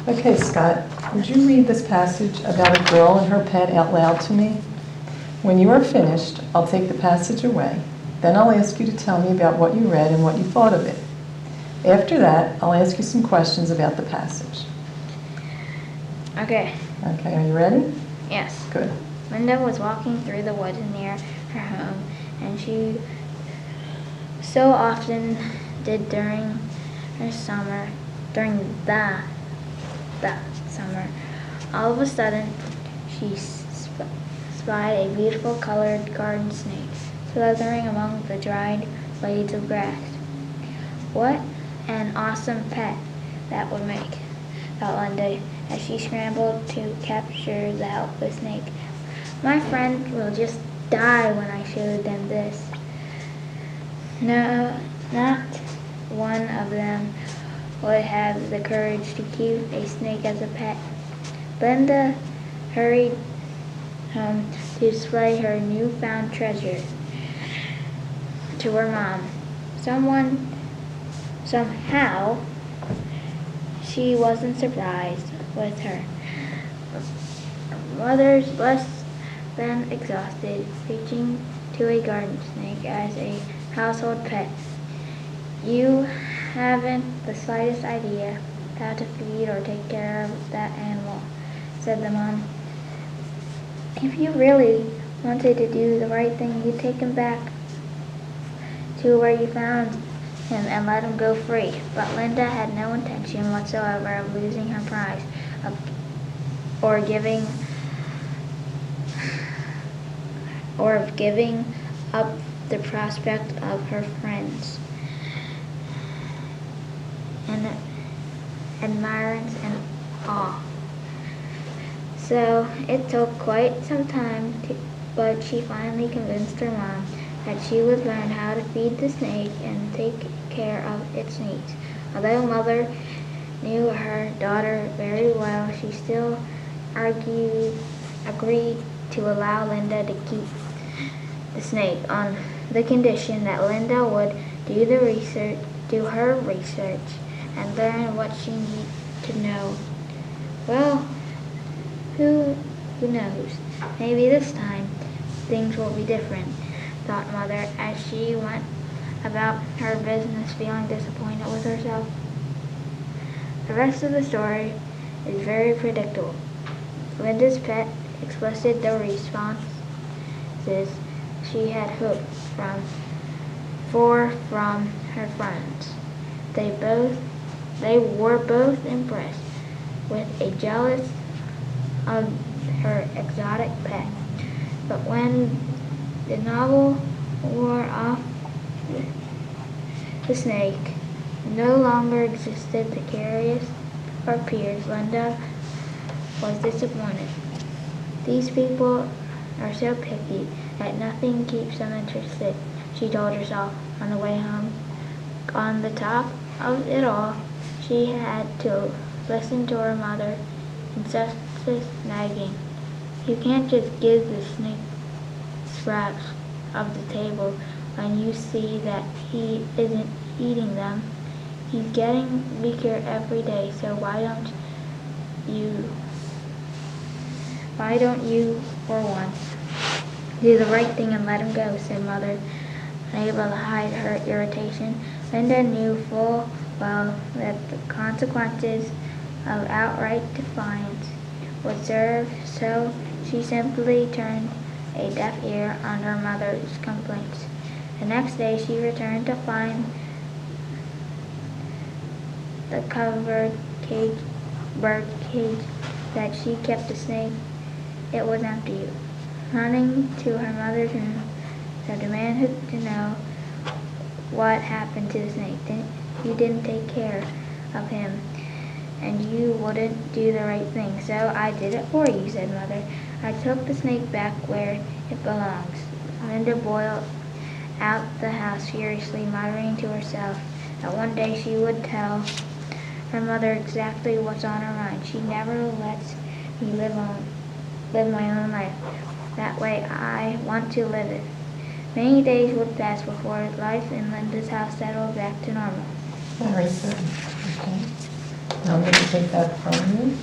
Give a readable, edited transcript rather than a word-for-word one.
Okay, Scott, would you read this passage about a girl and her pet out loud to me? When you are finished, I'll take the passage away. Then I'll ask you to tell me about what you read and what you thought of it. After that, I'll ask you some questions about the passage. Okay. Okay, are you ready? Yes. Good. Linda was walking through the woods near her home, and she so often did during the summer. All of a sudden, she spied a beautiful colored garden snake slithering among the dried blades of grass. What an awesome pet that would make, thought Linda, as she scrambled to capture the helpless snake. My friend will just die when I show them this. No, not one of them would have the courage to keep a snake as a pet. Linda hurried home to display her newfound treasure to her mom. Somehow, she wasn't surprised with her. Her mother's less than exhausted, reaching to a garden snake as a household pet. You haven't the slightest idea how to feed or take care of that animal, said the mom. If you really wanted to do the right thing, you'd take him back to where you found him and let him go free. But Linda had no intention whatsoever of losing her prize, or of giving up the prospect of her friends and admirance and awe. So it took quite some time, but she finally convinced her mom that she would learn how to feed the snake and take care of its needs. Although Mother knew her daughter very well, she still agreed to allow Linda to keep the snake on the condition that Linda would do her research and learn what she needed to know. Well, who knows? Maybe this time things will be different, thought Mother as she went about her business feeling disappointed with herself. The rest of the story is very predictable. Linda's pet explicit the responses she had hoped from her friends. They were both impressed with a jealous of her exotic pet. But when the novel wore off, the snake no longer existed to curious or peers. Linda was disappointed. These people are so picky that nothing keeps them interested, she told herself on the way home. On the top of it all, she had to listen to her mother incessant nagging. You can't just give the snake scraps of the table when you see that he isn't eating them. He's getting weaker every day, so why don't you, for once, do the right thing and let him go, said Mother, unable to hide her irritation. Linda knew full well that the consequences of outright defiance would serve, so she simply turned a deaf ear on her mother's complaints. The next day she returned to find the covered bird cage that she kept the snake. It was empty. Running to her mother's room, she demanded to know what happened to the snake. You didn't take care of him, and you wouldn't do the right thing, so I did it for you, said Mother. I took the snake back where it belongs. Linda boiled out the house furiously, muttering to herself that one day she would tell her mother exactly what's on her mind. She never lets me live my own life. That way I want to live it. Many days would pass before life in Linda's house settled back to normal. Very good. Okay. Now I'm going to take that from you.